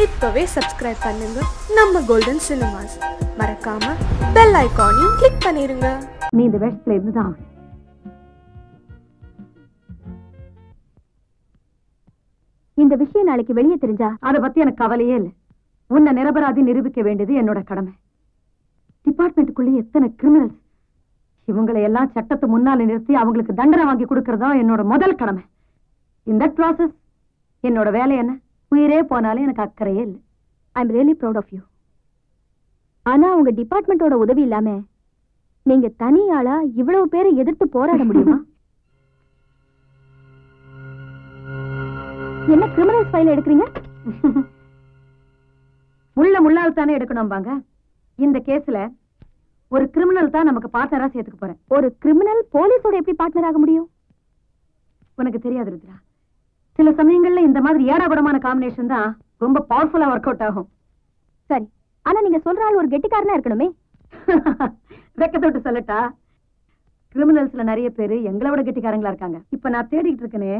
இப்பவே சப்ஸ்கிரைப் பண்ணுங்க நம்ம கோல்டன் சினிமாஸ். மறக்காம பெல் ஐகானையும் கிளிக் பண்ணிருங்க. நீ இந்த வேஷத்துல இருந்துதான் இந்த விஷயம் நாளைக்கு வெளியே தெரிஞ்சா அதை பத்தி எனக்கு கவலையே இல்லை. உன்னை நிரபராதி நிரூபிக்க வேண்டியது என்னோட கடமை. டிபார்ட்மெண்ட்டுக்குள்ளே எத்தனை கிரிமினல்ஸ், இவங்களை எல்லாம் சட்டத்தை முன்னால நிறுத்தி அவங்களுக்கு தண்டனை வாங்கி கொடுக்கறதா என்னோட முதல் கடமை. இந்த ப்ராசஸ் என்னோட வேலை என்ன, உயிரே போனாலும் எனக்கு அக்கறையே இல்லை. I am really proud of you. ஆனா உங்க டிபார்ட்மெண்டோட உதவி இல்லாம நீங்க தனியாளா இவ்வளவு பேரை எதிர்த்து போராட முடியுமா? என்ன கிரிமினல் ஃபைல் எடுக்கிறீங்க? முள்ளால் தானே எடுக்கணும்பாங்க. இந்த கேஸ்ல ஒரு கிரிமினல் தான் நமக்கு பார்ட்னரா சேர்த்துக்க போறேன். ஒரு கிரிமினல் போலீஸோட எப்படி பார்ட்னர் ஆக முடியும்? உனக்கு தெரியாது ருத்ரா, சில சமயங்கள்ல இந்த மாதிரி ஏடாகுடமான காம்பினேஷன் தான் ரொம்ப பவர்ஃபுல்லா ஒர்க் அவுட் ஆகும். சரி, ஆனா நீங்க சொல்ற ஆள் ஒரு கெட்டிக்காரனா இருக்கணுமே. வெக்கத்தோட்டு சொல்லட்டா, கிரிமினல்ஸ்ல நிறைய பேரு எங்களை விட கெட்டிக்காரங்களா இருக்காங்க. இப்ப நான் தேடிட்டு இருக்கனே,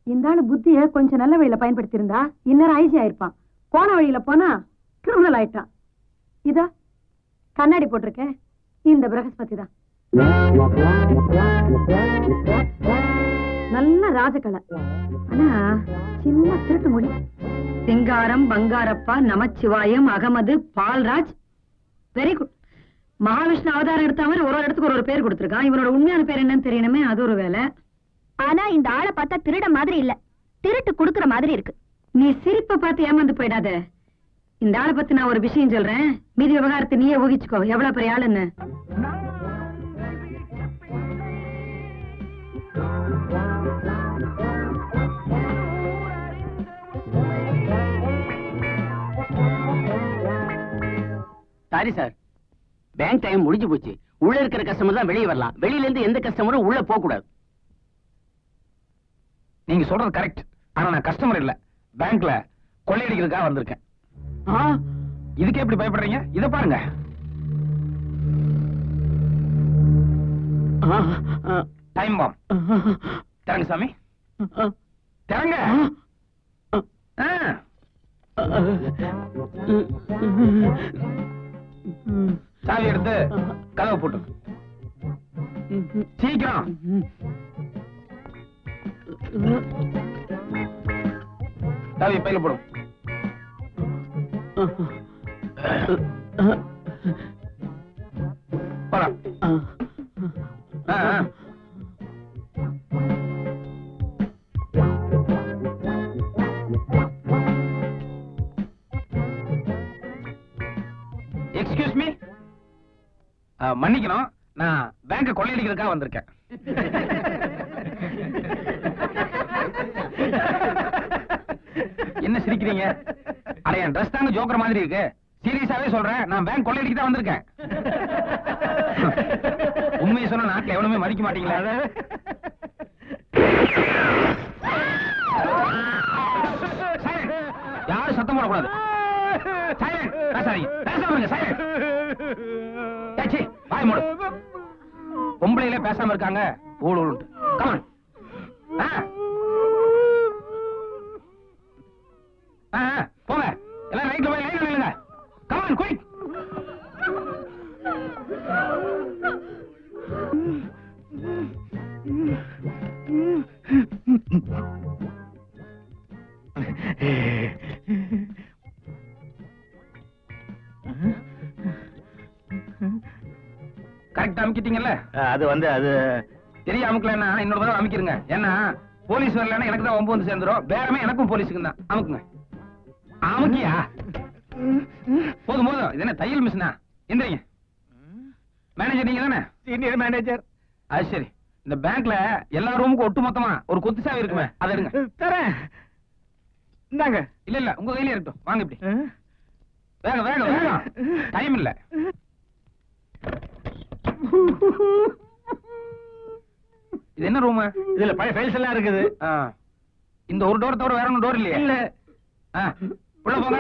இந்த ஆளு புத்திய கொஞ்சம் நல்ல வழியில பயன்படுத்தி இருந்தா இன்னொரு ஐஜி ஆயிருப்பான். போன வழியில போனா கிரிமினல் ஆயிட்டான். இதா கண்ணாடி போட்டிருக்கேன், இந்த பிரகஸ்பதி தான். நல்ல ராஜகலை, ஆனா சின்ன திருட்டு மொழி. சிங்காரம், பங்காரப்பா, நமச்சிவாயம், அகமது, பால்ராஜ். Very good. மகாவிஷ்ணு அவதாரம் எடுத்தவன் ஒரு இடத்துக்கு ஒரு பேர் கொடுத்திருக்கான். இவனோட உண்மையான பேர் என்னன்னு தெரியணுமே, அது ஒரு வேலை. ஆனா இந்த ஆளை பார்த்தா திருட மாதிரி இல்ல, திருட்டு குடுக்கற மாதிரி இருக்கு. நீ சிரிப்பை பார்த்து ஏமாந்து போயிடாத. இந்த ஆளை பத்தி நான் ஒரு விஷயம் சொல்றேன், மீதி விவகாரத்தை நீயே ஊகிச்சுக்கோ எவ்வளவு பெரிய ஆளுன்னு. சாரி சார், பேங்க் டைம் முடிஞ்சு போச்சு. உள்ள இருக்கிற கஸ்டமர் தான் வெளியே வரலாம், வெளியில இருந்து எந்த கஸ்டமரும் உள்ள போக கூடாது. நீங்க சொல்றது கரெக்ட், ஆனா நான் கஸ்டமர் இல்ல, பேங்க்ல கொள்ளையடிக்கிறதுக்காக வந்திருக்கேன். இதுக்கு எப்படி பயப்படுறீங்க? இத பாருங்க. Time bomb. தரங்க சாமி, தரங்க. சாவி எடுத்து கதவை போட்டு சீக்கிரம். சாவி பையில போடும். போலாம். எக்ஸ்கியூஸ் மீ, மன்னிக்கணும், நான் பேங்க கொள்ளையடிக்கிறதுக்காக வந்திருக்கேன். என்ன சிரிக்கிறீங்க? அட என் ட்ரெஸ் தாங்க ஜோக்கர் மாதிரி இருக்கு. சீரியஸாவே சொல்றேன், நான் பேங்க் கொள்ளையடிக்க தான் வந்திருக்கேன். உண்மையை சொன்ன நாட்டுல எவனுமே மதிக்க மாட்டீங்களா? யாரும் சத்தம் போடக்கூடாது. வாய் மூடு. பொம்பளையில பேசாம இருக்காங்க. கமான். போங்க எல்லாம் ரைட்ல போய் லைன்ல நில்லுங்க. Come on quick. கரெக்டா அமுக்கிட்டீங்கல்ல? அது அது தெரிய அமுக்கலன்னா இன்னொரு தடவை அமுக்கிருங்க. ஏன்னா போலீஸ் வரலன்னா எனக்கு தான் வம்பு வந்து சேர்ந்துரும். பேரமே எனக்கும் போலீஸுக்கு தான். அமுக்குங்க. அமுக்கியா? போதும் போதும். இது என்ன தையல் மிஷினா? எந்திரிங்க. மேனேஜர் நீங்க தானே? Senior manager. அது சரி. இந்த பேங்க்ல எல்லா ரூமுக்கும் ஒட்டு மொத்தமா ஒரு கொத்து சாவி இருக்குமே, அதை எடுங்க. தரேன். இந்தாங்க. இல்ல இல்ல, உங்க கையில இருக்கட்டும். வாங்க இப்படி. வேகம் வேகம் வேகம், டைம் இல்ல. இது என்ன ரூம்? இதுல பழைய ஃபைல்ஸ் எல்லாம் இருக்குது. இந்த ஒரு டோர் தவிர வேற ஒன்னும் டோர் இல்லையா? இல்ல. உள்ள போங்க.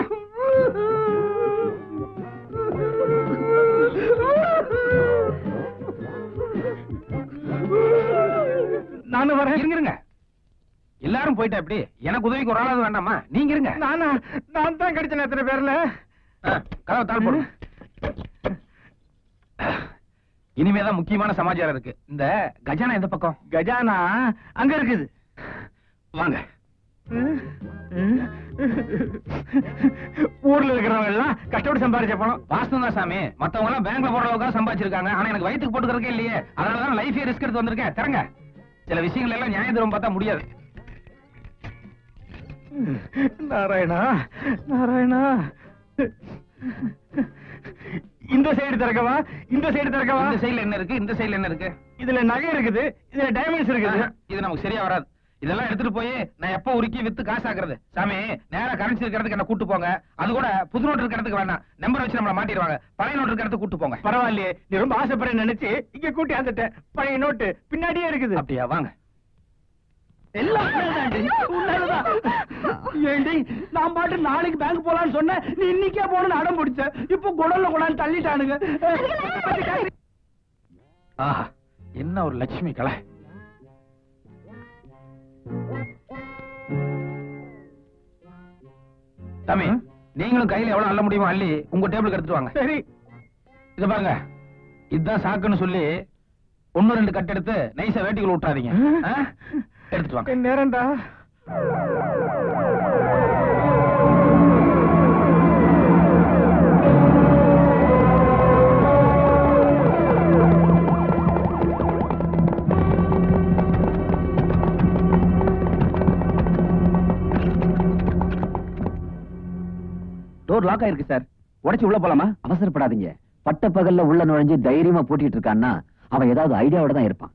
நானும் வரேன். இருங்க. எல்லாரும் போயிட்டா எப்படி? எனக்கு உதவிக்கு ஒரு ஆளாவது வேண்டாமா? நீங்க இருங்க. நான் தான் கிடைச்சேன் எத்தனை பேர்ல. கதவை தாழ் போடுங்க. இனிமேதான் முக்கியமான சமாச்சாரம் இருக்கு. இந்த கஜானா எந்த பக்கம்? கஜானா அங்க இருக்குது. வாங்க. ஊர்ல இருக்கிறவங்க எல்லாம் கஷ்டப்பட்டு சம்பாதிச்ச பணம். வாஸ்தவம் தான் சாமி. மத்தவங்க எல்லாம் பேங்க்ல போடுற அளவுக்கு சம்பாதிச்சிருக்காங்க. ஆனா எனக்கு வயிற்றுக்கு போட்டுக்கிறதுக்கே இல்லையே. அதனாலதான் லைஃபே ரிஸ்க் எடுத்து வந்திருக்கேன். தரங்க. சில விஷயங்கள் எல்லாம் நியாய தர்மம் பார்த்தா முடியாது. நாராயணா நாராயணா, இந்த சைடு திறக்கவா இந்த சைடு திறக்கவா? இந்த சைடுல என்ன இருக்கு? இந்த சைடுல என்ன இருக்கு? இதுல நகை இருக்குது, இதுல டைமண்ட்ஸ் இருக்குது. இது நமக்கு சரியா வராது. இதெல்லாம் எடுத்துட்டு போய் நான் எப்ப உருக்கி வித்து காசாக்குறது? சாமி, நேரா கரன்சி இருக்கிறதுக்கு என்ன கூட்டு போங்க. அது கூட புது நோட்டு இருக்கிறதுக்கு வேண்டாம். நம்பர் வச்சு நம்மள மாட்டிடுவாங்க. பழைய நோட்டு இருக்கிறதுக்கு கூட்டு போங்க. பரவாயில்லையே, நீ ரொம்ப ஆசைப்படுற நினைச்சு இங்க கூட்டி வந்துட்டேன். பழைய நோட்டு பின்னாடியே இருக்குது. அப்படியா? வாங்க. எல்லாம் உன்னாலதான். ஏண்டி, நான் பாட்டு நாளைக்கு பேங்க் போலான்னு சொன்னேன், நீ இன்னைக்கே போகணும்னு அடம் பிடிச்ச. இப்ப குடல்ல கொண்டாந்து தள்ளிட்டானுங்க. ஆஹா, என்ன ஒரு லட்சுமி கலை. சாமி, நீங்களும் கையில எவ்வளவு அள்ள முடியுமோ அள்ளி உங்க டேபிளுக்கு எடுத்துட்டு வாங்க. சரி. இத பாருங்க, இதுதான் சாக்குன்னு சொல்லி 1-2 கட் எடுத்து நைஸா வேட்டிக்குள்ள விட்டுறாதீங்க. எடுத்துட்டு வாங்க. நேரம்டா. டோர் லாக் ஆயிருக்கு சார். உடைச்சு உள்ள போலாமா? அவசரப்படாதீங்க. பட்ட பகல்ல உள்ள நுழைஞ்சு தைரியமா பூட்டிட்டு இருக்கான்னா அவன் ஏதாவது ஐடியாவோட தான் இருப்பான்.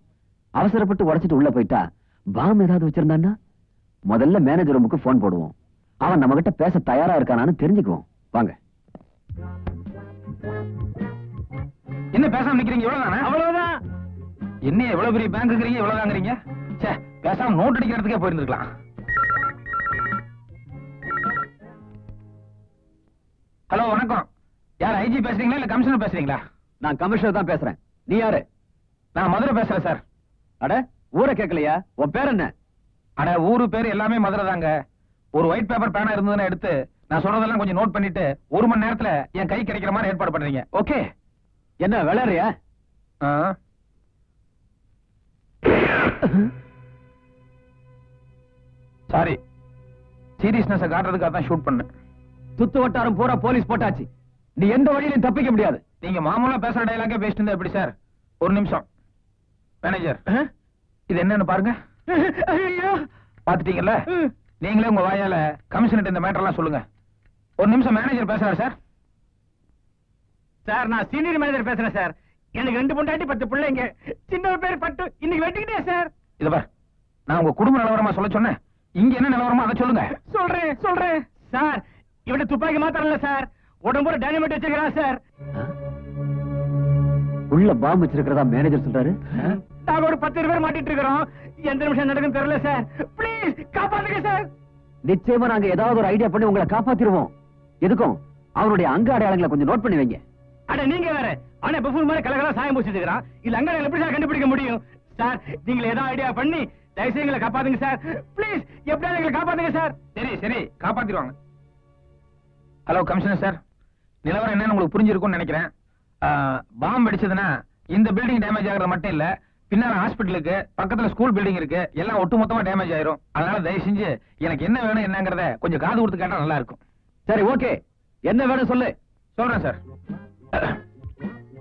அவசரப்பட்டு உடைச்சிட்டு உள்ள போயிட்டா பாம் ஏதாவது வச்சிருந்தான்னா முதல்ல மேனேஜர் ரூமுக்கு போன் போடுவோம். அவன் நம்ம கிட்ட பேச தயாரா இருக்கானான்னு தெரிஞ்சுக்குவோம். வாங்க. என்ன பேசாம நிக்கிறீங்க? இவ்வளவுதானே? அவ்வளவுதான். என்ன எவ்வளவு பெரிய பேங்க் இருக்கிறீங்க, இவ்வளவுதாங்கிறீங்க? சே, பேசாம நோட் அடிக்கிறதுக்கே போயிருந்துக்கலாம். ஹலோ, வணக்கம். யார், ஐஜி பேசுறீங்களா இல்ல கமிஷனர் பேசுறீங்களா? நான் கமிஷனர் தான் பேசுறேன். நீ யாரு? நான் மதுரை பேசுறேன் சார். அட, ஊரை கேட்கலையா? உன் பேர் என்ன? அட, ஊரு பேரு எல்லாமே மதுரை தாங்க. ஒரு ஒயிட் பேப்பர் பேனா இருந்ததுன்னு எடுத்து நான் சொல்றதெல்லாம் கொஞ்சம் நோட் பண்ணிட்டு 1 மணி நேரத்துல என் கை கிடைக்கிற மாதிரி ஏற்பாடு பண்றீங்க. ஓகே? என்ன விளையாடுறியா? சாரி, சீரியஸ்னஸ் காட்டுறதுக்காக தான் ஷூட் பண்ணேன். சுத்து வட்டாரம் பூரா போலீஸ் போட்டாச்சு. நீ எந்த வழியிலும் தப்பிக்க முடியாது. நீங்க மாமூலா பேசுற டயலாக்கே பேசிட்டு இருந்தா எப்படி சார்? ஒரு நிமிஷம். மேனேஜர், இது என்னன்னு பாருங்க. பாத்துட்டீங்கல்ல? நீங்களே உங்க வாயால கமிஷனர் இந்த மேட்டர் எல்லாம் சொல்லுங்க. ஒரு நிமிஷம், மேனேஜர் பேசுறாரு சார். சார், நான் சீனியர் மேனேஜர் பேசுறேன் சார். எனக்கு 2 பொண்டாட்டி 10 பிள்ளைங்க. சின்ன பேர் பட்டு இன்னைக்கு வெட்டிக்கிட்டே சார். இத பார், நான் உங்க குடும்ப நிலவரமா சொல்ல சொன்னேன். இங்க என்ன நிலவரமா அதை சொல்லுங்க. சொல்றேன் சார். இவட துப்பாக்கி மாத்திரம் இல்ல சார், உடம்புற டைனமைட் வச்சிருக்கான் சார். உள்ள பாம்பு வச்சிருக்கிறதா மேனேஜர் சொல்றாரு. நாங்க ஒரு 10 பேர் மாட்டிட்டு இருக்கிறோம். எந்த நிமிஷம் நடக்கும் தெரியல சார். ப்ளீஸ் காப்பாத்துங்க சார். நிச்சயமா நாங்க ஏதாவது ஒரு ஐடியா பண்ணி உங்களை காப்பாத்திடுவோம். எதுக்கும் அவனுடைய அங்க அடையாளங்களை கொஞ்சம் நோட் பண்ணி வைங்க. அட, நீங்க வேற. ஆனா பஃபூன் மாதிரி கலகலா சாயம் பூசிட்டு இருக்கிறான். இல்ல அங்க எப்படி சார் கண்டுபிடிக்க முடியும்? சார், நீங்க ஏதாவது ஐடியா பண்ணி தயவுசெய்து எங்களை காப்பாத்துங்க சார். ப்ளீஸ், எப்படியாவது எங்களை காப்பாத்துங்க சார். சரி, காப்பாத்திடுவாங்க. ஹலோ கமிஷனர் சார், நிலவரம் என்னன்னு உங்களுக்கு புரிஞ்சிருக்கும்னு நினைக்கிறேன். பாம்பு அடிச்சதுன்னா இந்த பில்டிங் டேமேஜ் ஆகுறது மட்டும் இல்ல, பின்னால ஹாஸ்பிட்டலுக்கு பக்கத்துல ஸ்கூல் பில்டிங் இருக்கு, எல்லாம் ஒட்டுமொத்தமா டேமேஜ் ஆயிரும். அதனால தயவு செஞ்சு எனக்கு என்ன வேணும் என்னங்கறத கொஞ்சம் காது கொடுத்து கேட்டா நல்லா இருக்கும். சரி, ஓகே. என்ன வேணும் சொல்லு. சொல்றேன் சார்.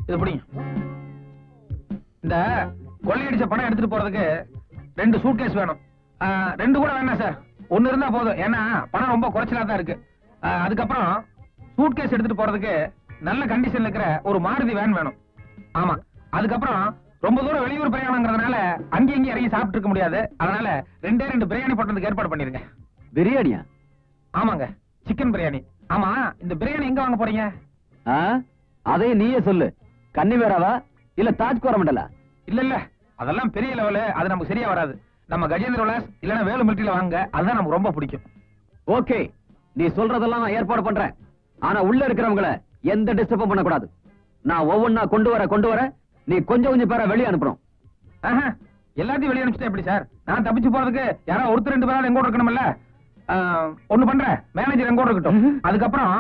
இது பிடிங்க. இந்த கொள்ளையடிச்ச பணம் எடுத்துட்டு போறதுக்கு 2 சூட்கேஸ் வேணும். 2 கூட வேணாம் சார், 1 இருந்தா போதும். ஏன்னா பணம் ரொம்ப குறைச்சலா தான் இருக்கு. அதுக்கப்புறம் சூட்கேஸ் எடுத்துட்டு போறதுக்கு நல்ல கண்டிஷன்ல இருக்கிற ஒரு மாருதி வேன் வேணும். ஆமா. அதுக்கப்புறம் ரொம்ப தூரம் வெளியூர் பிரயாணங்கிறதுனால அங்கேயும் இங்கேயும் இறங்கி சாப்பிட்டு இருக்க முடியாது. அதனால 2 பிரியாணி போட்டதுக்கு ஏற்பாடு பண்ணிருங்க. பிரியாணியா? ஆமாங்க, சிக்கன் பிரியாணி. ஆமா, இந்த பிரியாணி எங்க வாங்க போறீங்க? அதையும் நீயே சொல்லு. கன்னிவேராவா இல்ல தாஜ் கோரமண்டலா? இல்ல, அதெல்லாம் பெரிய லெவலு, அது நமக்கு சரியா வராது. நம்ம கஜேந்திர விலாஸ் இல்லனா வேலு மிலிட்டரியில வாங்க, அதுதான் நமக்கு ரொம்ப பிடிக்கும். ஓகே, நீ சொல்றதெல்லாம் நான் ஏற்பாடு பண்றேன். ஆனா உள்ள இருக்கிறவங்கள எந்த டிஸ்டர்பும் பண்ணக்கூடாது. நான் ஒவ்வொன்னா கொண்டு வர நீ கொஞ்சம் பேரை வெளியே அனுப்பணும். எல்லாத்தையும் வெளியே அனுப்பிச்சிட்டா எப்படி சார்? நான் தப்பிச்சு போறதுக்கு யாராவது ஒருத்தர் 2 பேராவது எங்கூட இருக்கணும்ல. ஒண்ணு பண்றேன், மேனேஜர் எங்கூட இருக்கட்டும். அதுக்கப்புறம்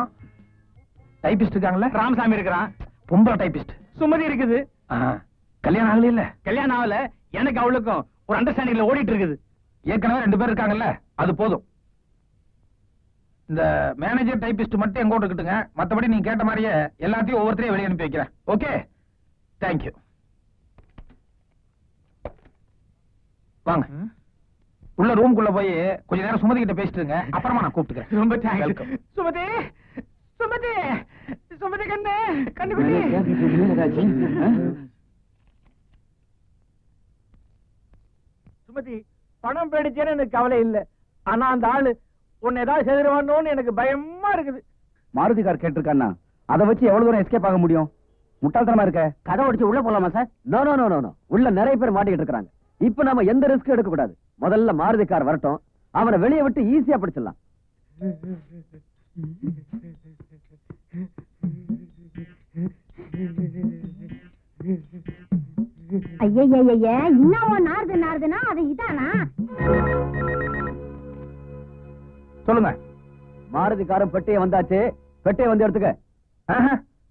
டைபிஸ்ட் இருக்காங்கல்ல, ராமசாமி இருக்கிறான். பொம்பளை டைபிஸ்ட் சுமதி இருக்குது. கல்யாணம் ஆகல இல்ல? கல்யாணம் ஆகல. எனக்கு அவளுக்கும் ஒரு அண்டர்ஸ்டாண்டிங்ல ஓடிட்டு இருக்குது. ஏற்கனவே 2 பேர் இருக்காங்கல்ல, அது போதும். இந்த மேனேஜர் டைபிஸ்ட் மட்டும் எங்கூட இருக்கட்டுங்க. மத்தபடி நீங்க கேட்ட மாதிரியே எல்லாத்தையும் ஒவ்வொருத்தரையும் வெளியே அனுப்பி வைக்கிறேன். Okay, thank you. வாங்க, உள்ள ரூம்குள்ள போய் கொஞ்ச நேரம் சுமதி கிட்ட பேசிட்டுங்க. அப்புறமா நான் கூப்பிட்டுக்கிறேன். ரொம்ப தேங்க்ஸ். சுமதி, சுமதி, சுமதி கண்ணு, கண்டுபிடி. சுமதி, பணம் போயிடுச்சேன்னு எனக்கு கவலை இல்ல. ஆனா அந்த ஆளு உன்னை ஏதாவது செய்திருவானோன்னு எனக்கு பயமா இருக்குது. மாருதி கார் கேட்டிருக்கான்னா அதை வச்சு எவ்வளவு தூரம் எஸ்கேப் ஆக முடியும்? முட்டாள்தனமா இருக்க. கதை உடைச்சு உள்ள போலாமா sir? No no no no. உள்ள நிறைய பேர் மாட்டிக்கிட்டு இருக்காங்க. இப்ப நாம எந்த ரிஸ்க் எடுக்க கூடாது. முதல்ல மாருதி கார் வரட்டும், அவனை வெளியே விட்டு ஈஸியா பிடிச்சிடலாம். ஐயய்யய்ய, இன்னும் நாருதுன்னா அது இதானா? சொல்லுங்க. மாருதி காரும் பெட்டியை வந்தாச்சு. பெட்டியை வந்து எடுத்துக்க.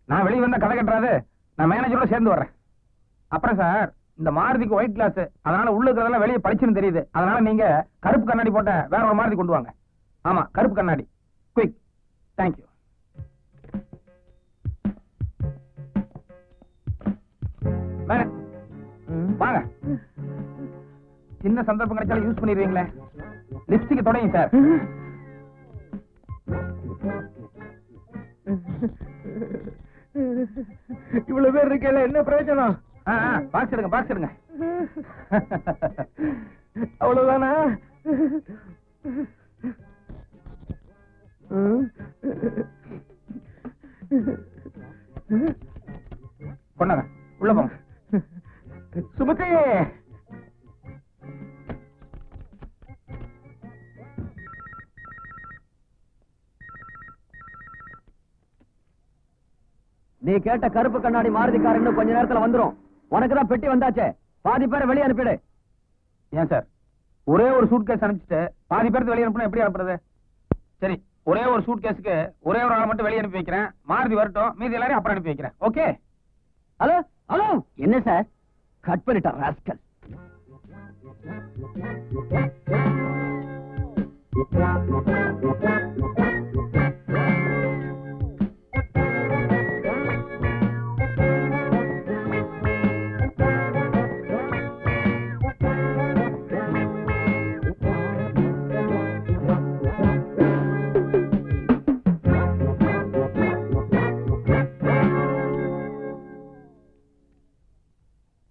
நான் வெளியே வந்தா கதை கட்டுறாது. நான் மேனேஜரோட சேர்ந்து வர்றேன். அப்புறம் சார், இந்த மாருதிக்கு ஒயிட் கிளாஸ், அதனால உள்ள இருக்கிறதெல்லாம் வெளியே பளிச்சுன்னு தெரியுது. அதனால நீங்க கருப்பு கண்ணாடி போட்ட வேற ஒரு மாருதி கொண்டு வாங்க. ஆமா, கருப்பு கண்ணாடி. குயிக். தேங்க்யூ. வாங்க. சின்ன சந்தர்ப்பம் கிடைச்சாலும் யூஸ் பண்ணிடுவீங்களே. லிப்ஸ்டிக் தொடங்க சார். இவ்வளவு பேர் இருக்கல, என்ன பிரயோஜனம்? பாக்ஸ் எடுங்க, பாக்ஸ் எடுங்க. அவ்வளவுதானா? கொண்டாங்க, உள்ள போங்க. சுமதி, நீ கேட்ட கருப்பு கண்ணாடி மாருதி கார் இன்னும் கொஞ்ச நேரத்துல வந்துரும். உனக்கு தான் பெட்டி வந்தாச்சே, பாதி பேரை வெளியே அனுப்பிடு. ஏன் சார், ஒரே ஒரு சூட் கேஸ் அனுப்பிச்சிட்டு பாதி பேருக்கு வெளியே அனுப்பினா எப்படி அனுப்புறது? சரி, ஒரே ஒரு சூட் கேஸுக்கு ஒரே ஒரு ஆளை மட்டும் வெளியே அனுப்பி வைக்கிறேன். மாருதி வரட்டும், மீதி எல்லாரையும் அப்புறம் அனுப்பி வைக்கிறேன். ஓகே? Hello hello. என்ன சார்? கட் பண்ணிட்டா ராஸ்கல்.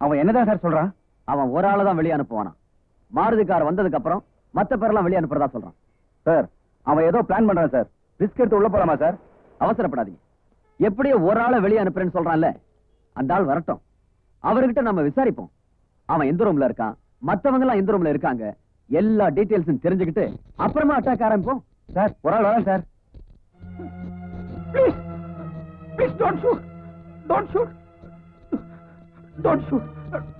அவன் என்னதான் சார் சொல்றான்? அவன் ஒரு ஆளை தான் வெளியே அனுப்புவானா. மாருதி கார் வந்ததுக்கு அப்புறம் மத்த பேரெல்லாம் வெளியே அனுப்புறதா சொல்றான். சார், அவன் ஏதோ பிளான் பண்றான் சார். ரிஸ்க் எடுத்து உள்ள போலாமா சார்? அவசரப்படாதீங்க. எப்படியோ ஒரு ஆளை வெளியே அனுப்புறேன்னு சொல்றான்ல, அந்த ஆள் வரட்டும். அவர்கிட்ட நம்ம விசாரிப்போம். அவன் எந்த ரூம்ல இருக்கான், மத்தவங்க எல்லாம் எந்த ரூம்ல இருக்காங்க, எல்லா டீடைல்ஸும் தெரிஞ்சுக்கிட்டு அப்புறமா அட்டாக் ஆரம்பிப்போம். சார், ஒரு ஆள் வரேன் sir. Please, please don't shoot. Don't shoot. Don't shoot.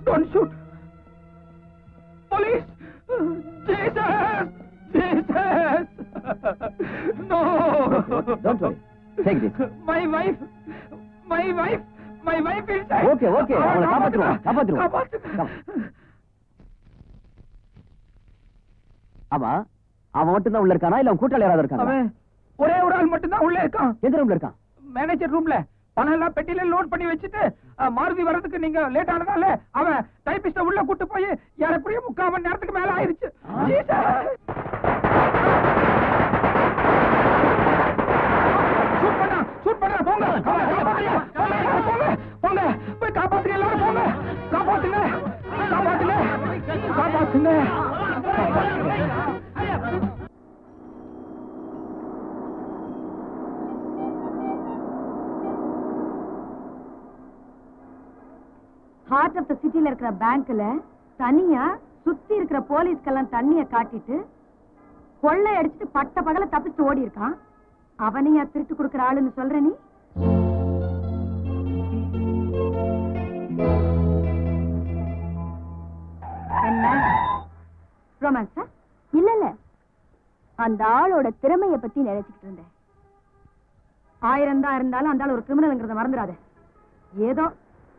Don't shoot. Police! Jesus! Jesus! No! Don't worry. Take this. My wife! My wife! My wife is dead! Okay, okay. அவளை காப்பாத்துருவோம். காப்பாத்துங்க. ஆமா, அவன் மட்டும் தான் உள்ள இருக்கானா இல்ல அவன் கூட்டாளி யாராவது இருக்காங்க? அவன் ஒரே ஒரு ஆள் மட்டும் தான் உள்ள இருக்கான். எந்த ரூம்ல இருக்கான்? மேனேஜர் ரூம்ல. பணம் எல்லாம் பெட்டியில லோட் பண்ணி வச்சுட்டு மாருதி வர்றதுக்கு நீங்க லேட் ஆனதால அவன் டைபிஸ்ட உள்ள கூட்டு போய் ஏறக்குறைய 3/4 மணி நேரத்துக்கு மேல ஆயிருச்சு. ஷூட் பண்ணா போங்க. போங்க, போய் காப்பாத்துங்க, எல்லாரும் போங்க. காப்பாத்துங்க, காப்பாத்துங்க, காப்பாத்துங்க. ஹார்ட் ஆஃப் த சிட்டில இருக்கிற பேங்க்ல தனியா சுத்தி இருக்கிற போலீஸ்க்கெல்லாம் தண்ணிய காட்டிட்டு கொள்ளை அடிச்சுட்டு பட்ட பகல தப்பிச்சு ஓடி இருக்கான். அவனையா திருட்டு கொடுக்கிற ஆளுன்னு சொல்ற நீ? என்ன ரொமான்ஸா? இல்ல இல்ல, அந்த ஆளோட திறமைய பத்தி நினைச்சுக்கிட்டு இருந்தேன். 1000 தான் இருந்தாலும் அந்த ஆள் ஒரு கிரிமினல்ங்கிறத மறந்துடாத. ஏதோ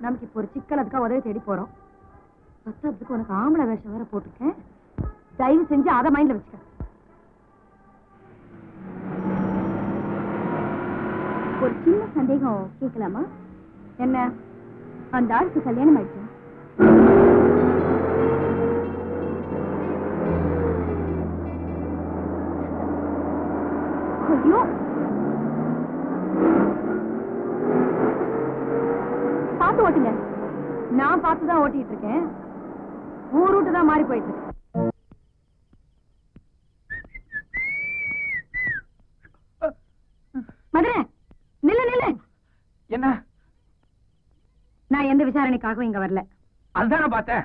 நமக்கு இப்போ ஒரு சிக்கல், அதுக்காக உதவி தேடி போறோம். பத்தத்துக்கு உனக்கு ஆம்பளை வேஷம் வேற போட்டிருக்கேன். தயவு செஞ்சு அதை மைண்ட்ல வச்சுக்க. ஒரு சின்ன சந்தேகம் கேட்கலாமா? என்ன, அந்த ஆளுக்கு கல்யாணம் ஆயிடுச்சு? ஐயோ, பார்த்து ஓட்டுங்க. நான் பார்த்துதான் ஓட்டிட்டு இருக்கேன். ஊர் ரூட்டு தான் மாறி போயிட்டு இருக்கு. மதுரை, நில்லு நில்லு. என்ன? நான் எந்த விசாரணைக்காகவும் இங்க வரல. அதுதான் நான் பார்த்தேன்.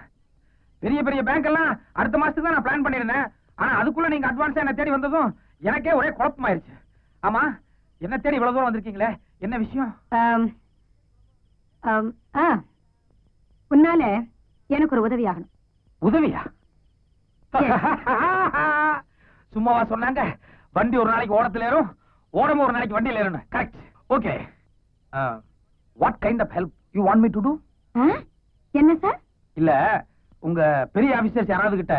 பெரிய பெரிய பேங்க் எல்லாம் அடுத்த மாசத்துக்கு தான் நான் பிளான் பண்ணிருந்தேன். ஆனா அதுக்குள்ள நீங்க அட்வான்ஸா என்ன தேடி வந்ததும் எனக்கே ஒரே குழப்பமாயிருச்சு. ஆமா, என்ன தேடி இவ்வளவு தூரம் வந்திருக்கீங்களே, என்ன விஷயம்? உன்னால எனக்கு ஒரு உதவி ஆகணும். உதவியா? சும்மாவா சொன்னாங்க? வண்டி ஒரு நாளைக்கு ஓடத்துல ஏறும், ஓடமும் ஒரு நாளைக்கு வண்டியில ஏறணும். Correct. Okay, what kind of help you want me to do? என்ன சார்? இல்ல, உங்க பெரிய ஆபீசர்ஸ் யாராவது கிட்ட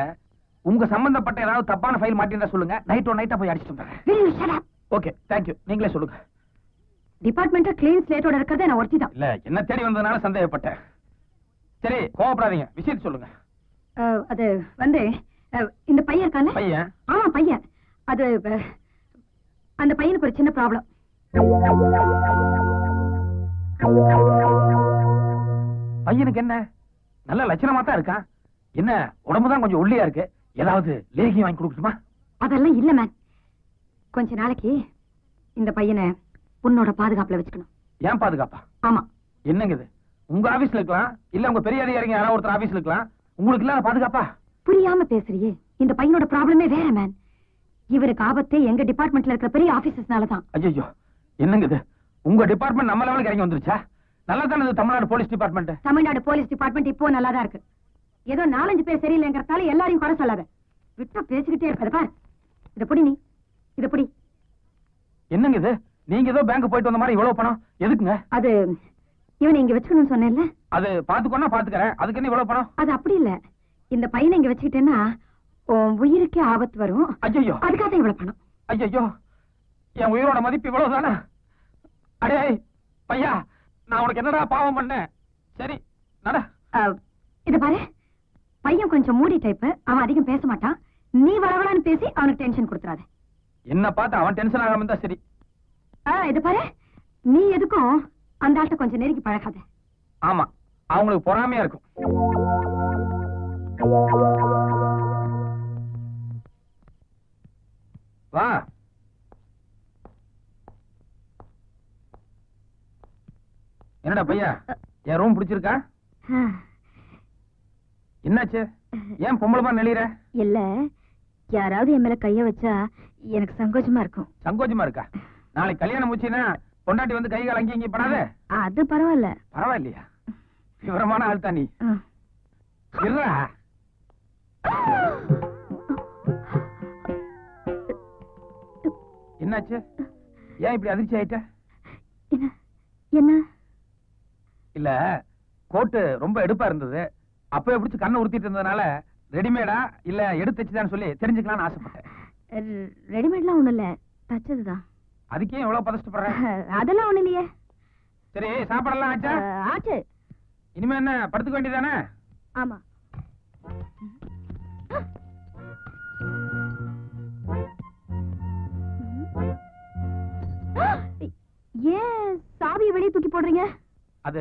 உங்க சம்பந்தப்பட்ட ஏதாவது தப்பான ஃபைல் மாட்டிருந்தா சொல்லுங்க. நைட்டா போய் அடிச்சிட்டு வந்துறேன். Okay, thank you. நீங்களே சொல்லுங்க. டிபார்ட்மெண்ட் கிளீன் ஸ்லேட்டோட இருக்கறதே நான் ஒருத்தி தான். இல்ல, என்ன தேடி வந்ததனால சந்தேகப்பட்டேன். சரி, கோவப்படாதீங்க, விஷயத்தை சொல்லுங்க. அது வந்து இந்த பையன் இருக்கானே? பையன்? ஆமா பையன். அது அந்த பையனுக்கு ஒரு சின்ன ப்ராப்ளம். பையனுக்கு என்ன? நல்ல லட்சணமா தான் இருக்கான். என்ன, உடம்புதான் கொஞ்சம் ஒல்லியா இருக்கு. ஏதாவது லேகி வாங்கி கொடுக்கணுமா? அதெல்லாம் இல்ல மேன். கொஞ்ச நாளைக்கு இந்த பையனை உன்னோட பாதுகாப்புல வச்சுக்கணும். ஏன் பாதுகாப்பா? ஆமா. என்னங்க இது? உங்க ஆபீஸ்ல இருக்கலாம், இல்ல உங்க பெரிய அதிகாரிங்க யாராவது ஒருத்தர் ஆபீஸ்ல இருக்கலாம். உங்களுக்கு இல்ல பாதுகாப்பா? புரியாம பேசுறியே. இந்த பையனோட ப்ராப்ளமே வேற மேன். இவருக்கு ஆபத்தே எங்க டிபார்ட்மெண்ட்ல இருக்கிற பெரிய ஆபீசர்ஸ்னாலதான். ஐயோ, என்னங்க இது? உங்க டிபார்ட்மெண்ட் நம்ம லெவலுக்கு இறங்கி வந்துருச்சா? நல்லா தானே இது Tamil Nadu police department. Tamil Nadu police department இப்போ நல்லா தான் இருக்கு. ஏதோ 4-5 பேர் சரியில்லைங்கிறதால எல்லாரையும் குறை சொல்லாத. விட்டா பேசிக்கிட்டே இருப்பது பார். இத புடி, நீ இத புடி. என்னங்க இது? நீங்க ஏதோ பேங்க் போயிட்டு வந்த மாதிரி இவ்வளவு பணம் எதுக்குங்க? அது இவனை இங்க வச்சுக்கணும்னு சொன்னேன்ல. அது பாத்துக்கோனா பாத்துக்கறேன். அதுக்கு என்ன இவ்வளவு பணம்? அது அப்படி இல்ல. இந்த பையனை இங்க வச்சுக்கிட்டேன்னா உன் உயிருக்கே ஆபத்து வரும். ஐயோ, அதுக்காக தான் இவ்வளவு பணம். ஐயோ, என் உயிரோட மதிப்பு இவ்வளவு தானே? அடே பையா, நான் உனக்கு என்னடா பாவம் பண்ணேன்? சரி நட. இத பாரு, பையன் கொஞ்சம் மூடி டைப். அவன் அதிகம் பேச மாட்டான். நீ வளவளான்னு பேசி அவனுக்கு டென்ஷன் கொடுத்துறாத. என்ன பார்த்து அவன் டென்ஷன் ஆகாம இருந்தா சரி. இது பாரு, நீ எதுக்கும் அந்த ஆள்கிட்ட கொஞ்சம் நெருங்கி பழகாத. ஆமா, அவங்களுக்கு பொறாமையா இருக்கும். வா. என்னடா பையா, என் ரூம் பிடிச்சிருக்கா? என்னாச்சு? ஏன் பொம்பளமா நெளிற? இல்ல, யாராவது என் மேல கைய வச்சா எனக்கு சங்கோஜமா இருக்கும். சங்கோஜமா இருக்கா? நாளைக்கு கல்யாணம் முடிச்சுன்னா பொண்டாட்டி வந்து கை கால் அங்கேயும் இங்கே படாத. அது பரவாயில்ல. பரவாயில்லையா? விவரமான ஆள் தான் நீ. இருடா. என்னாச்சு? ஏன் இப்படி அதிர்ச்சி ஆயிட்ட? என்ன? இல்ல, கோட்டு ரொம்ப எடுப்பா இருந்தது. அப்பவே பிடிச்சு கண்ணை உறுத்திட்டு இருந்ததுனால ரெடிமேடா இல்ல எடுத்து வச்சுதான்னு சொல்லி தெரிஞ்சுக்கலாம்னு ஆசைப்பட்டேன். ரெடிமேட்லாம் ஒண்ணும் இல்ல, தச்சதுதான். அதுக்கே எவ்வளவு பதஷ்டப்படுற? அதெல்லாம் ஒண்ணு இல்லையே. சரி, சாப்பாடெல்லாம் ஆச்சா? ஆச்சு. இனிமே என்ன, படுத்துக்க வேண்டியதானே? ஆமா. ஏன் சாவியை வெளியே தூக்கி போடுறீங்க? அது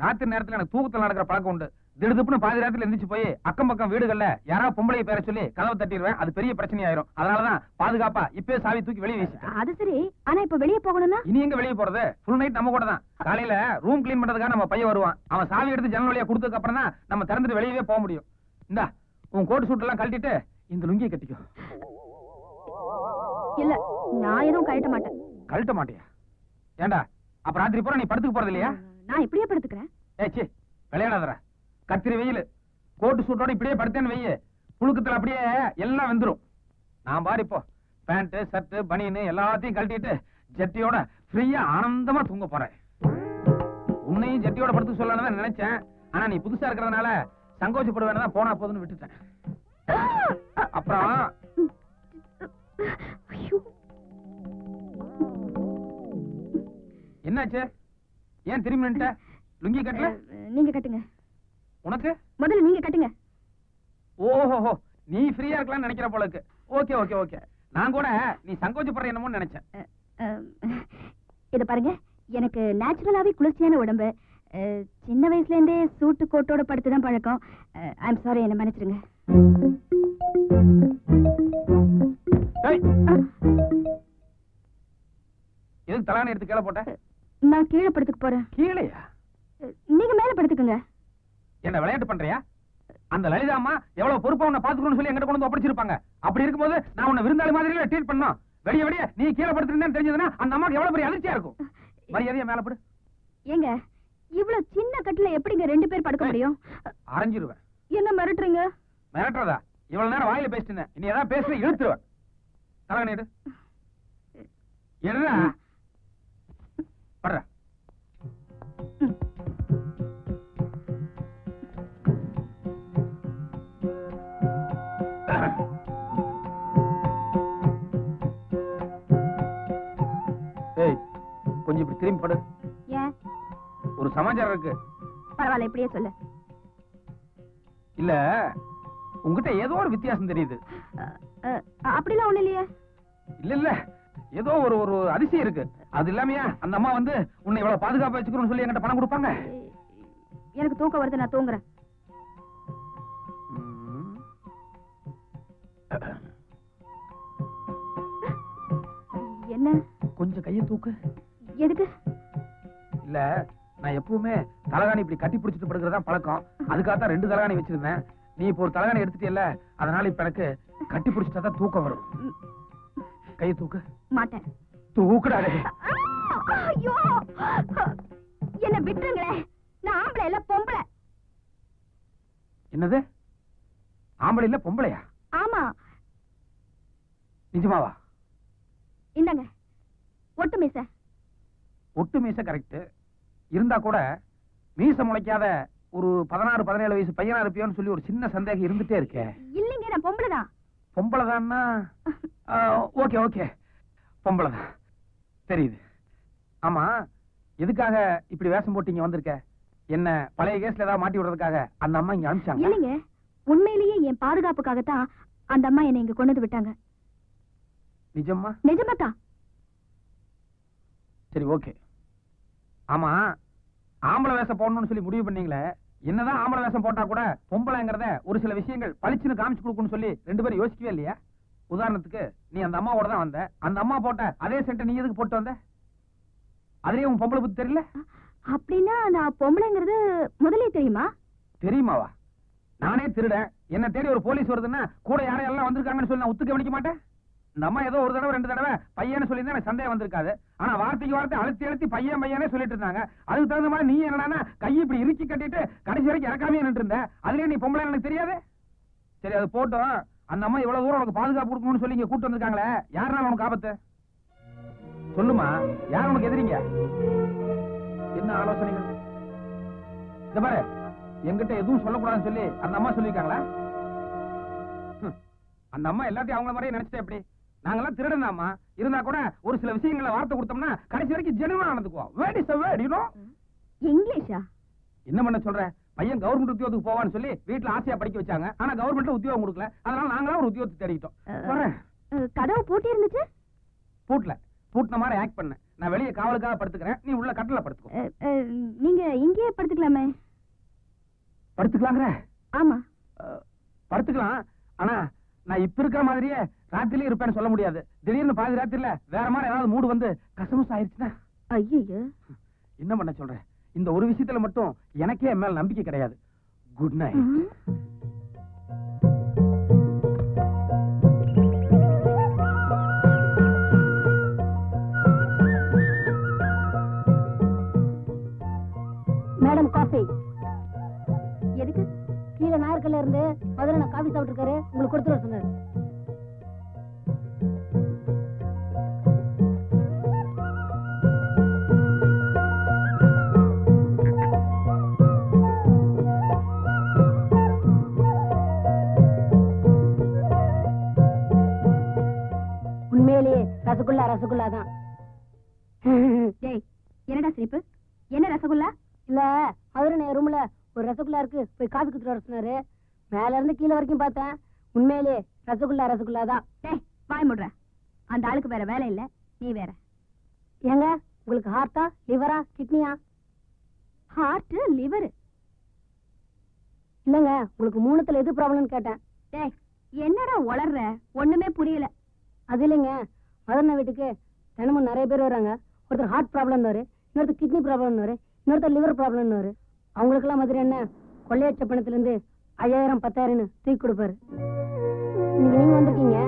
ராத்திரி நேரத்துல எனக்கு தூக்கத்துல நடக்கிற பழக்கம் உண்டு. திடுதுப்புன்னு பாதி நேரத்துல எந்திரிச்சு போய் அக்கம் பக்கம் வீடுகள்ல யாராவது பொம்பளைய பேர சொல்லி கதவை தட்டிடுவேன். அது பெரிய பிரச்சனை ஆயிரும். அதனாலதான் பாதுகாப்பா இப்பவே சாவி தூக்கி வெளியே வீசிட்டேன். அது சரி, ஆனா இப்ப வெளியே போகணும்னா? இனி எங்க வெளியே போறது? ஃபுல் நைட் நம்ம கூட தான். காலையில ரூம் கிளீன் பண்றதுக்காக நம்ம பையன் வருவான். அவன் சாவி எடுத்து ஜன்னல் வழியா கொடுத்ததுக்கு அப்புறம் தான் நம்ம திறந்துட்டு வெளியவே போக முடியும். இந்தா, உன் கோட் சூட் எல்லாம் கழட்டிட்டு இந்த லுங்கியை கட்டிக்கோ. இல்ல, நான் எதுவும் கழட்ட மாட்டேன். கழட்ட மாட்டியா? ஏண்டா, அப்ப ராத்திரி பூரா நீ படுத்துக்க போறது இல்லையா? நான் இப்படியே படுத்துக்கிறேன். ஏச்சி, விளையாடாதரா. கத்திரி வெயில். கோட்டு சூட்டோட இப்படியே படுத்தேன்னு வையே, புழுக்கத்துல அப்படியே எல்லாம் வந்துரும். நான் பாரு இப்போ பேண்ட் ஷர்ட் பனியன் எல்லாத்தையும் கழட்டிட்டு ஜட்டியோட ஃப்ரீயா ஆனந்தமா தூங்க போறேன். உன்னையும் ஜட்டியோட படுத்து சொல்லணும்னு தான் நினைச்சேன். ஆனா நீ புதுசா இருக்கிறதுனால சங்கோச்சப்பட வேணாம், போனா போதுன்னு விட்டுட்டேன். அப்புறம் என்னாச்சு? ஏன் திரும்பி நின்னுட்ட? லுங்கி கட்டல? நீங்க கட்டுங்க. உனக்கு முதல்ல நீங்க கட்டுங்க. ஓஹோ, நீ ஃப்ரீயா இருக்கலாம்னு நினைக்கிற போல இருக்கு. Okay okay okay. நான் கூட நீ சங்கோச்சப்படுற என்னமோன்னு நினைச்சேன். இத பாருங்க, எனக்கு நேச்சுரலாவே குளிர்ச்சியான உடம்பு. சின்ன வயசுல இருந்தே சூட்டு கோட்டோட படுத்துதான் பழக்கம். ஐம் சாரி, என்ன மன்னிச்சிருங்க. எதுக்கு தலானி எடுத்து கீழே போட்ட? நான் கீழே படுத்துக்க போறேன். கீழையா? நீங்க மேல படுத்துக்குங்க. என்ன விளையாட்டு பண்றியா? அந்த லலிதா அம்மா எவ்வளவு பொறுப்பா உன்னை பாத்துக்கணும்னு சொல்லி எங்கிட்ட கொண்டு வந்து ஒப்படைச்சிருப்பாங்க. அப்படி இருக்கும்போது நான் உன்னை விருந்தாளி மாதிரி ட்ரீட் பண்ணோம். வெளிய வெளிய நீ கீழே படுத்துருந்தேன்னு தெரிஞ்சதுன்னா அந்த அம்மாக்கு எவ்வளவு பெரிய அதிர்ச்சியா இருக்கும். மரியாதையா மேல படு. ஏங்க, இவ்வளவு சின்ன கட்டுல எப்படிங்க 2 பேர் படுக்க முடியும்? அரைஞ்சிருவேன். என்ன மிரட்டுறீங்க? மிரட்டுறதா? இவ்வளவு நேரம் வாயில பேசிட்டேன், இனி ஏதாவது பேசுற இழுத்துருவேன். தலைவனி எடு. எடுடா. படுற. ஏய், கொஞ்சம் இப்படி திரும்பி படு. ஏன்? ஒரு சமாச்சாரம் இருக்கு. பரவாயில்ல, இப்படியே சொல்லு. இல்ல, உங்ககிட்ட ஏதோ ஒரு வித்தியாசம் தெரியுது. அப்படிலாம் ஒண்ணு இல்லையே. இல்ல இல்ல, ஏதோ ஒரு ஒரு அதிசயம் இருக்கு. அது இல்லாமையா அந்த அம்மா வந்து உன்னை இவ்வளவு பாதுகாப்பா வச்சுக்கணும்னு சொல்லி என்கிட்ட பணம் கொடுப்பாங்க? எனக்கு தூக்கம் வருது, நான் தூங்குறேன். என்ன? கொஞ்சம் கையை தூக்கு. எதுக்கு? இல்ல, நான் எப்பவுமே தலகாணி இப்படி கட்டி பிடிச்சிட்டு படுக்கிறதா பழக்கம். அதுக்காகத்தான் 2 தலகாணி வச்சிருந்தேன். நீ இப்போ ஒரு தலகாணி எடுத்துட்டியல்ல, அதனால இப்ப எனக்கு கட்டி பிடிச்சிட்டா தான் தூக்கம் வரும். கையை தூக்கு. மாட்டேன். தூக்குடாடே. ஐயோ, என்ன விட்டுருங்களே. நான் ஆம்பளை இல்ல, பொம்பளை. என்னது? ஆம்பளை இல்ல பொம்பளையா? ஆமா. நிஜமாவா? இந்தாங்க ஒட்டு மீச. ஒட்டு மீச கரெக்ட். இருந்தா கூட மீச முளைக்காத ஒரு 16-17 வயசு பையனா இருப்பியோன்னு சொல்லி ஒரு சின்ன சந்தேகம் இருந்துட்டே இருக்கே. இல்லைங்க, நான் பொம்பளை தான். பொம்பளை தான்னா ஓகே ஓகே, பொம்பளை தான் தெரியுது. ஆமா, எதுக்காக இப்படி வேஷம் போட்டு இங்க வந்திருக்க? என்ன பழைய கேஸ்ல ஏதாவது மாட்டி விடுறதுக்காக அந்த அம்மா இங்க அனுப்பிச்சாங்க? இல்லைங்க, உண்மையிலேயே என் பாதுகாப்புக்காகத்தான் அந்த அம்மா என்னை இங்க கொண்டு வந்து விட்டாங்க. நிஜமா? நிஜமாதான். சரி ஓகே. ஆமா, ஆம்பளை வேஷம் போடணும்னு சொல்லி முடிவு பண்ணீங்களே, என்னதான் ஆம்பளை வேஷம் போட்டா கூட பொம்பளைங்கிறத ஒரு சில விஷயங்கள் பளிச்சுன்னு காமிச்சு கொடுக்கணும்னு சொல்லி 2 பேரும் யோசிக்கவே இல்லையா? உதாரணத்துக்கு நீ அந்த அம்மாவோட தான் வந்த, அந்த அம்மா போட்ட அதே சென்ட் நீ எதுக்கு போட்டு வந்த? அதுலயே உன் பொம்பளை புத்தி தெரியல? அப்படின்னா நான் பொம்பளைங்கிறது முதலே தெரியுமா? தெரியுமாவா? நானே திருடன், என்ன தேடி ஒரு போலீஸ் வருதுன்னா கூட யாரையெல்லாம் வந்திருக்காங்கன்னு சொல்லி நான் ஒத்து கவனிக்க மாட்டேன். இந்த அம்மா ஏதோ ஒரு தடவை 2 தடவை பையன்னு சொல்லி எனக்கு சந்தேகம் வந்திருக்காது. ஆனா வார்த்தைக்கு வார்த்தை அழுத்தி அழுத்தி பையன் பையனே சொல்லிட்டு இருந்தாங்க. அதுக்கு தகுந்த மாதிரி நீ என்னன்னா கையை இப்படி இறுக்கி கட்டிட்டு கடைசி வரைக்கும் இறக்காமே நின்று இருந்த. அதுலயே நீ பொம்பளை எனக்கு தெரியாது. சரி, அது போட்டோம். அந்த அம்மா இவ்வளவு தூரம் உனக்கு பாதுகாப்பு கொடுக்கணும்னு சொல்லி இங்க கூட்டு வந்திருக்காங்களே, யாருனால உனக்கு ஆபத்து? சொல்லுமா, யார் உனக்கு எதிரிங்க? என்ன ஆலோசனைகள்? இந்த பாரு, என்கிட்ட எதுவும் சொல்லக்கூடாதுன்னு சொல்லி அந்த அம்மா சொல்லிருக்காங்களா? அந்த அம்மா எல்லாத்தையும் அவங்கள மாதிரியே நினைச்சிட்டே எப்படி? நாங்கெல்லாம் திருடனாமா இருந்தா கூட ஒரு சில விஷயங்களை வார்த்தை கொடுத்தோம்னா கடைசி வரைக்கும் ஜெனுவனா நடந்துக்குவோம். Word is a word, you know? இங்கிலீஷா? என்ன பண்ண சொல்ற? பையன் கவர்மெண்ட் உத்தியோகத்துக்கு போவான்னு சொல்லி வீட்டுல ஆசையா படிக்க வச்சாங்க. ஆனா கவர்மெண்ட்ல உத்தியோகம் கொடுக்கல. அதனால நாங்களா ஒரு உத்தியோகத்தை தேடிட்டோம். சொல்றேன். கதவு பூட்டி இருந்துச்சு? பூட்ல பூட்டின மாதிரி ஆக்ட் பண்ண. நான் வெளியே காவலுக்காக படுத்துக்கிறேன், நீ உள்ள கட்டல படுத்துக்கோ. நீங்க இங்கேயே படுத்துக்கலாமே. படுத்துக்கலாங்கிற? ஆமா, படுத்துக்கலாம். ஆனா நான் இப்ப இருக்கிற மாதிரியே ராத்திரிலே இருப்பேன்னு சொல்ல முடியாது. திடீர்னு பாதி ராத்திரில வேற மாதிரி ஏதாவது மூடு வந்து கசமஸ் ஆயிடுச்சுன்னா? ஐயோ, என்ன பண்ண சொல்றேன்? இந்த ஒரு விஷயத்துல மட்டும் எனக்கே என் மேல நம்பிக்கை கிடையாது. Good night. Madam, coffee. எதுக்கு? கீழே நாயர்கள் இருந்து மதுரை காபி சாப்பிட்டுருக்காரு, உங்களுக்கு கொடுத்துட்டு வர சொன்னாரு. உண்மையிலேயே ரசகுல்லா ரசகுல்லா தான். டேய் என்னடா சிரிப்பு? என்ன ரசகுல்லா? இல்ல மதுரை ரூம்ல ஒரு ரசகுல்லா இருக்கு, போய் காபி குடுத்துட்டு வர சொன்னாரு. மேல இருந்து கீழே வரைக்கும் பார்த்தேன், உண்மையிலேயே ரசகுல்லா ரசகுல்லா தான். டேய் வாய் முடுற. அந்த ஆளுக்கு வேற வேலை இல்ல, நீ வேற. ஏங்க உங்களுக்கு ஹார்ட்டா லிவரா கிட்னியா? Heart liver. இல்லங்க உங்களுக்கு மூணுத்துல எது ப்ராப்ளம்னு கேட்டேன். டேய் என்னடா உளர்ற? ஒண்ணுமே புரியல. அது இல்லைங்க, மதுரை வீட்டுக்கு தினமும் நிறைய பேர் வராங்க. ஒருத்தர் ஹார்ட் ப்ராப்ளம்னு, இன்னொருத்தர் கிட்னி ப்ராப்ளம்னு, இன்னொருத்தர் லிவர் ப்ராப்ளம்னு. அவங்களுக்கெல்லாம் மதுரை என்ன கொள்ளையற்ற பணத்துல இருந்து 5000 10,000 தூக்கி கொடுப்பாரு. இன்னைக்கு நீங்க வந்திருக்கீங்க,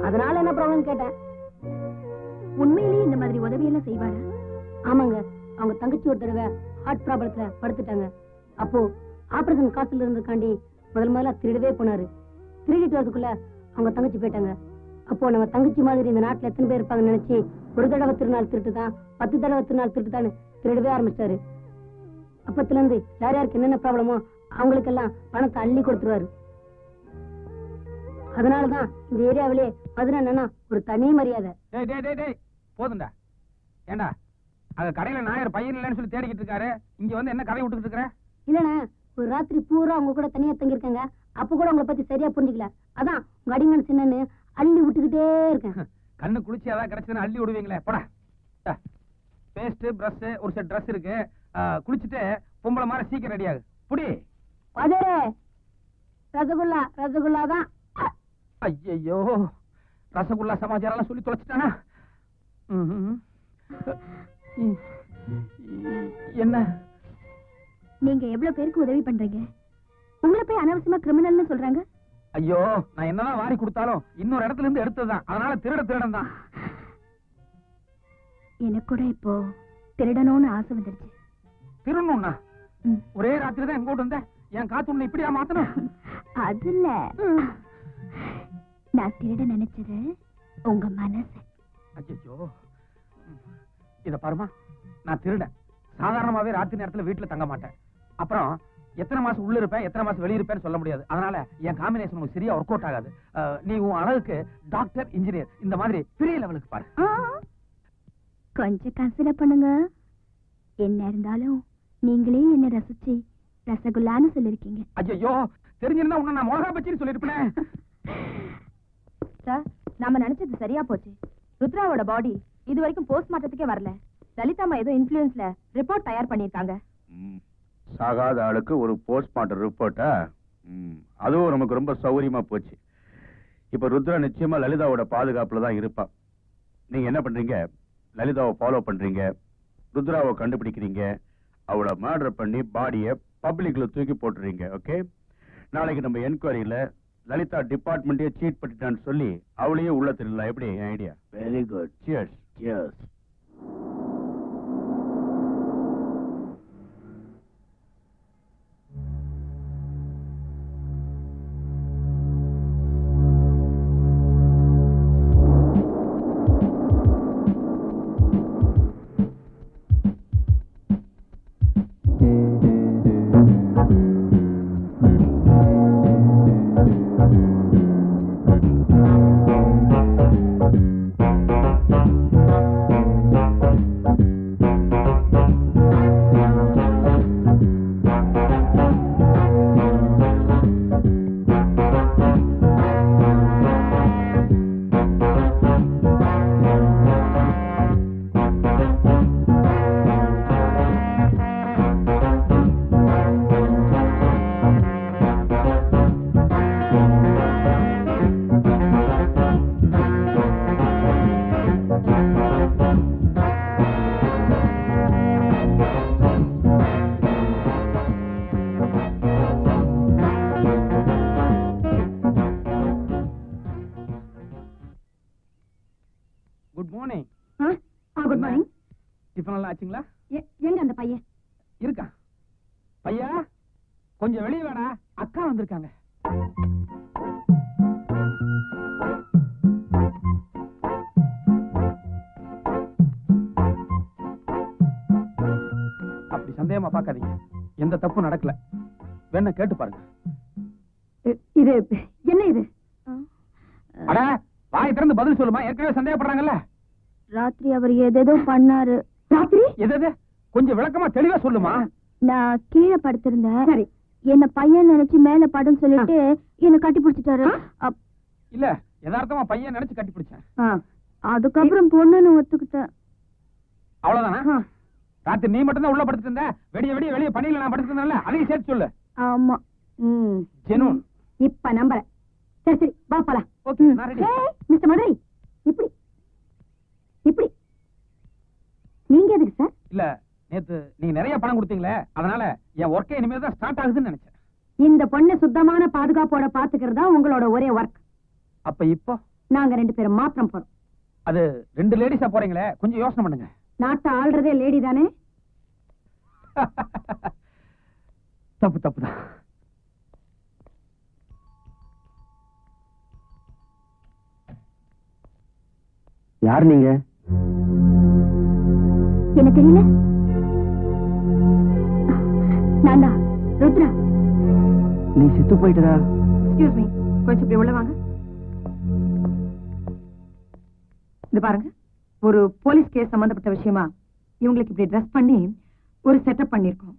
அதனால என்ன ப்ராப்ளம் கேட்டேன். உண்மையிலேயே இந்த மாதிரி உதவியெல்லாம் செய்வாரா? ஆமாங்க, அவங்க தங்கச்சி ஒரு தடவை ஹார்ட் ப்ராப்ளத்துல படுத்துட்டாங்க. அப்போ ஆபரேஷன் காசுல இருந்துக்காண்டி முதல்ல திருடவே போனாரு. திருடிட்டு வரதுக்குள்ள அவங்க தங்கச்சி போயிட்டாங்க. அப்போ நம்ம தங்கச்சி மாதிரி இந்த நாட்டுல எத்தனை பேர் இருப்பாங்கன்னு நினைச்சு ஒரு தடவை திருநாள் திருட்டுதான், 10 தடவை திருநாள் திருட்டுதான்னு திருடவே ஆரம்பிச்சிட்டாரு. அப்பத்துல இருந்து யார் யாருக்கு என்னென்ன ப்ராப்ளமோ அவங்களுக்கெல்லாம் பணத்தை அள்ளி கொடுத்துருவாரு. அதனாலதான் இந்த ஏரியாவிலே மதுரை என்னன்னா ஒரு தனி மரியாதை. டேய் டேய் டேய் டேய் போதும்டா. ஏண்டா அங்க கடையில நாயர் பையன் இல்லைன்னு சொல்லி தேடிக்கிட்டு இருக்காரு, இங்க வந்து என்ன கதை விட்டுக்கிட்டு இருக்கிற? இல்லண்ணா, ஒரு ராத்திரி பூரா அவங்க கூட தனியா தங்கியிருக்காங்க. அப்ப கூட உங்களை பத்தி சரியா புரிஞ்சுக்கல. அதான் உங்க அடிமன் சின்னன்னு அள்ளி விட்டுக்கிட்டே இருக்கேன். கண்ணு குளிச்சு ஏதாவது கிடைச்சதுன்னு அள்ளி விடுவீங்களே, போடா. பேஸ்ட் பிரஷ் ஒரு செட் ட்ரெஸ் இருக்கு, குளிச்சுட்டு பொம்பளை மாதிரி சீக்கிரம் ரெடி ஆகு. புடி. மதுரை ரசகுல்லா ரசகுல்லா தான். ஐயோ ரசகுல்லா சமாச்சாரம் எல்லாம் சொல்லி தொலைச்சிட்டானா? என்ன நீங்க எவ்வளவு பேருக்கு உதவி பண்றீங்க? உங்களை போய் அனாவசியமா கிரிமினல்னு சொல்றாங்க. ஐயோ நான் என்னதான் வாரி கொடுத்தாலும் இன்னொரு இடத்துல இருந்து எடுத்ததுதான், அதனால திருடன் தான். எனக்கு கூட இப்போ திருடணும்னு ஆசை வந்துருச்சு. திருடணும்னா ஒரே ராத்திரி தான் எங்கோட்டு வந்த, என் காத்து உன்னை இப்படியா மாத்தணும்? அது இல்ல, நான் திருட நினைச்சது உங்க மனசு. ஐயோ இத பாருமா, நான் திருடன். சாதாரணமாவே ராத்திரி நேரத்துல வீட்டுல தங்க மாட்டேன். அப்புறம் எத்தனை மாசம் உள்ள இருப்பேன் எத்தனை மாசம் வெளிய இருப்பேன்னு சொல்ல முடியாது. அதனால என் காம்பினேஷன் உங்களுக்கு சரியா ஒர்க் அவுட் ஆகாது. நீ உன் அழகுக்கு டாக்டர் இன்ஜினியர் இந்த மாதிரி பெரிய லெவலுக்கு பாரு. கொஞ்சம் கன்சிடர் பண்ணுங்க. என்ன இருந்தாலும் நீங்களே என்ன ரசிச்சு ரசகுல்லான்னு சொல்லிருக்கீங்க. ஐயோ தெரிஞ்சிருந்தா உன்னை நான் மிளகா பச்சின்னு சொல்லிருப்பேன். சார் நாம நினைச்சது சரியா போச்சு. ருத்ராவோட பாடி இது வரைக்கும் போஸ்ட்மார்ட்டத்துக்கே வரல. லலிதாமா ஏதோ இன்ஃப்ளூயன்ஸ்ல ரிப்போர்ட் தயார் பண்ணிருக்காங்க. சாகாத ஆளுக்கு ஒரு போஸ்ட்மார்ட்டம் ரிப்போர்ட்டா? அதுவும் நமக்கு ரொம்ப சௌகரியமா போச்சு. இப்ப ருத்ரா நிச்சயமா லலிதாவோட பாதுகாப்புல தான் இருப்பா. நீங்க என்ன பண்றீங்க? லலிதாவை ஃபாலோ பண்றீங்க, ருத்ராவை கண்டுபிடிக்கிறீங்க, அவளை மர்டர் பண்ணி பாடியை பப்ளிக்ல தூக்கி போட்டுறீங்க. ஓகே, நாளைக்கு நம்ம என்கொயரியில லலிதா டிபார்ட்மெண்ட்டே சீட் பண்ணிட்டான்னு சொல்லி அவளையே உள்ள தெரியல. எப்படி idea? Very good. Cheers. Cheers. Good morning. Good morning. Tiffin எல்லாம் ஆச்சுங்களா? எங்க அந்த பையன்? இருக்கா பையா? கொஞ்சம் வெளியே வாடா, அக்கா வந்திருக்காங்க. அப்படி சந்தேகமா பார்க்காதீங்க, எந்த தப்பும் நடக்கல. வேணா கேட்டு பாருங்க. இது என்ன இது? அட வாய் திறந்து பதில் சொல்லுமா, ஏற்கனவே சந்தேகப்படுறாங்கல்ல. ராத்திரி அவர் ஏதேதோ பண்ணாரு. ராத்திரி எது கொஞ்சம் விளக்கமா தெளிவா சொல்லுமா. நான் கீழே படுத்திருந்தேன். சரி. என்ன பையன் நினைச்சு மேல படுன்னு சொல்லிட்டு என்ன கட்டி பிடிச்சிட்டாரு. இல்ல யதார்த்தமா பையன் நினைச்சு கட்டி பிடிச்சேன். அதுக்கப்புறம் பொண்ணுன்னு ஒத்துக்கிட்டேன். அவ்வளவுதானா? ராத்திரி நீ மட்டும் தான் உள்ள படுத்துட்டு இருந்த, வெடிய வெளியே பணியில நான் படுத்துட்டு இருந்தேன்ல, அதையும் சேர்த்து சொல்லு. ஆமா. ஜெனூன். இப்ப நம்புறேன். சரி சரி வா போலாம். ஓகே, நான் ரெடி. மிஸ்டர் மதுரை, இப்படி இப்படி நீங்க எதுக்கு சார்? இல்ல நேத்து நீங்க நிறைய பணம் கொடுத்தீங்களே, அதனால என் ஒர்க்கே இனிமே தான் ஸ்டார்ட் ஆகுதுன்னு நினைச்சேன். இந்த பொண்ணு சுத்தமான பாதுகாப்போட பாத்துக்கிறதா உங்களோட ஒரே ஒர்க். அப்ப இப்போ நாங்க 2 பேரும் மாத்திரம் போறோம். அது 2 லேடிஸா போறீங்களே, கொஞ்சம் யோசனை பண்ணுங்க. நாட்டை ஆள்றதே லேடி தானே? தப்புதான். யார் நீங்க? என்ன தெரியல. நான்தான் ருத்ரா. நீ செத்து போயிட்டதா? எக்ஸ்கியூஸ் மீ, கொஞ்சம் இப்படி உள்ள வாங்க. இது பாருங்க, ஒரு போலீஸ் கேஸ் சம்பந்தப்பட்ட விஷயமா இவங்களுக்கு இப்படி ட்ரெஸ் பண்ணி ஒரு செட்டப் பண்ணிருக்கோம்.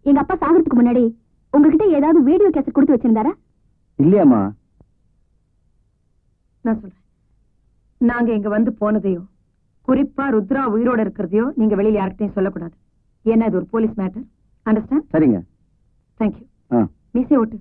எங்க அப்பா சாகிறதுக்கு முன்னாடி உங்ககிட்ட ஏதாவது வீடியோ கேசட் கொடுத்து வச்சிருந்தாரா? இல்லையாமா. நான் சொல்றேன், நாங்க இங்க வந்து போனதையோ குறிப்பா ருத்ரா உயிரோட இருக்கிறதையோ நீங்க வெளியில யார்கிட்டையும் சொல்லக்கூடாது. ஏன்னா இது ஒரு போலீஸ் மேட்டர். அண்டர்ஸ்டாண்ட்? சரிங்க. தேங்க்யூ. ஆ. மீசை ஓட்டு.